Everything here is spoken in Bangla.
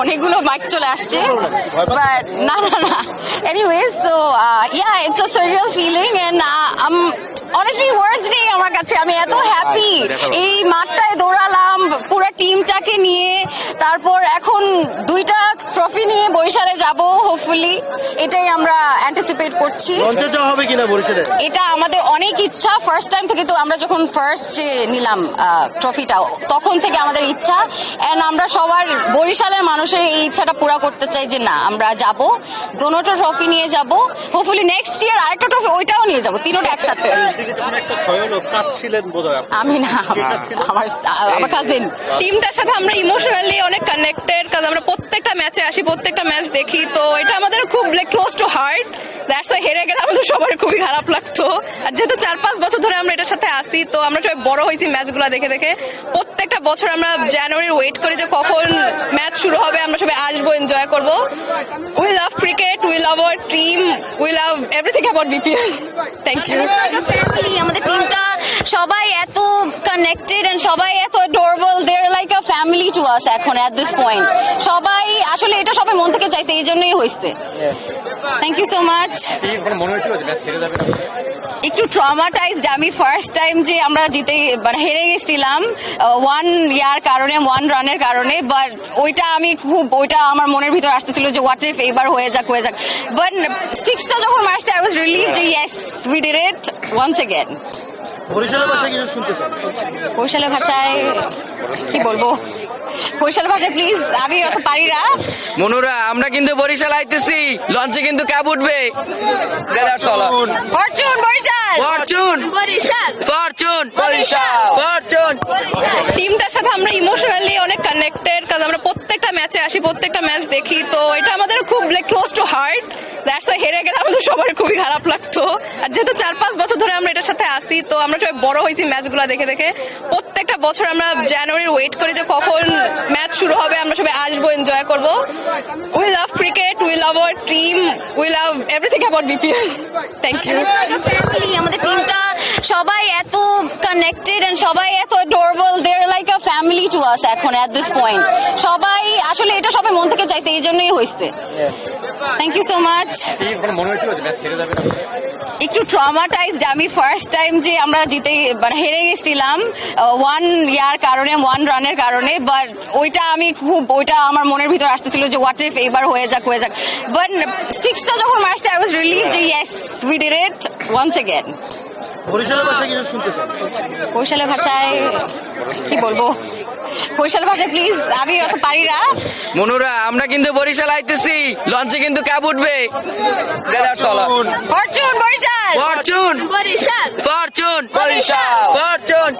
অনেকগুলো মাইক চলে আসছে বাট না না না anyways so yeah it's a surreal feeling and honestly words নেই আমার কাছে। আমি এত হ্যাপি এই মাঠটায় দৌড়ালাম পুরো টিমটাকে নিয়ে, তারপর এখন দুইটা ট্রফি নিয়ে বরিশালে যাব হোপফুলি, এটাই আমরা অ্যান্টিসিপেট করছি। হবে কিনা বরিশালে এটা আমাদের অনেক ইচ্ছা, ফার্স্ট টাইম থেকে। তো আমরা যখন ফার্স্ট নিলাম ট্রফিটা তখন থেকে আমাদের ইচ্ছা, এন্ড আমরা সবার বরিশালের মানুষের এই ইচ্ছাটা পুরা করতে চাই যে না আমরা যাব, দোনোটা ট্রফি নিয়ে যাব, হোপফুলি নেক্সট ইয়ার আরেকটা ট্রফি ওইটাও নিয়ে যাব, তিনোটা একসাথে। আমি না, আমার কাজিন। টিমটার সাথে আমরা ইমোশনালি অনেক কানেক্টেড, কারণ আমরা প্রত্যেকটা ম্যাচে আসি, প্রত্যেকটা ম্যাচ দেখি, তো এটা আমাদের খুব close two heart. That's why হেরে গেলে আমাদের সবার খুবই খারাপ লাগতো। আর যেহেতু 4-5 বছর ধরে আমরা এটার সাথে আসি, তো আমরা সবাই বড় হয়েছি ম্যাচগুলো দেখে দেখে। প্রত্যেকটা বছর আমরা জানুয়ারির ওয়েট করি যে কখন ম্যাচ শুরু হবে, আমরা সবাই আসবো, এনজয় করবো। We love cricket, we love our team, we love everything about BPL. Thank you. আমাদের টিমটা সবাই এত কানেক্টেড এন্ড সবাই এত adorable, they are like a family to us এখন এট দিস পয়েন্ট। সবাই আসলে এটা সবাই মন থেকে চাইছে, এই জন্যই হয়েছে। Thank you so much. একটু ট্রমাটাইজড আমি, ফার্স্ট টাইম যে আমরা জিতে মানে হেরে গেছিলাম ওয়ান ইয়ার কারণে, ওয়ান রানের কারণে, বাট ওইটা আমার মনের ভিতর আসতেছিল যে হোয়াট ইফ এইবার হয়ে যাক। বাট 6টা যখন মারছে আই ওয়াজ রিলিভড যে yes we did it once again. বরিশালের ভাষায় কি বলবো, বরিশাল ভাষায় প্লিজ, আমি অত পারি না। মনুরা আমরা কিন্তু বরিশাল আইতেছি, লঞ্চে কিন্তু ক্যাব উঠবে। Fortune Barishal, Fortune Barishal, Fortune Barishal, fortune. টিমটার সাথে আমরা ইমোশনালি অনেক কানেক্টেড, কারণ আমরা প্রত্যেকটা ম্যাচে আসি, প্রত্যেকটা ম্যাচ দেখি, তো এটা আমাদের খুব close two heart. That's why হেরে গেলে আমাদের সবার খুবই খারাপ লাগতো। আর যেহেতু 4-5 বছর ধরে আমরা এটার সাথে আসি, তো আমরা সবাই বড় হয়েছি ম্যাচগুলো দেখে দেখে। প্রত্যেকটা বছর আমরা জানুয়ারির ওয়েট করি যে কখন ম্যাচ শুরু হবে, আমরা সবাই আসবো, এনজয় করবো। We love cricket, we love our team, we love everything about BPL. Thank you. আমাদের টিমটা সবাই এত কানেক্টেড এন্ড সবাই এত adorable, they are like a family to us এখন এট দিস পয়েন্ট। সবাই আসলে এটা সবাই মন থেকে চাইছে, এই জন্যই হয়েছে। Thank you so much. একটু ট্রমাটাইজড আমি, ফার্স্ট টাইম যে আমরা জিতে মানে হেরে গেছিলাম ওয়ান ইয়ার কারণে, ওয়ান রানের কারণে, বাট ওইটা আমার মনের ভিতর আসতেছিল যে হোয়াট ইফ এইবার হয়ে যাক। বাট 6টা যখন মারছে আই ওয়াজ রিলিভড যে yes we did it once again. বরিশালের ভাষায় কি বলবো, বরিশাল ভাষায় প্লিজ, আমি অত পারি না। মনুরা আমরা কিন্তু বরিশাল আইতেছি, লঞ্চে কিন্তু ক্যাব উঠবে। Fortune Barishal, Fortune Barishal, Fortune Barishal, Fortune.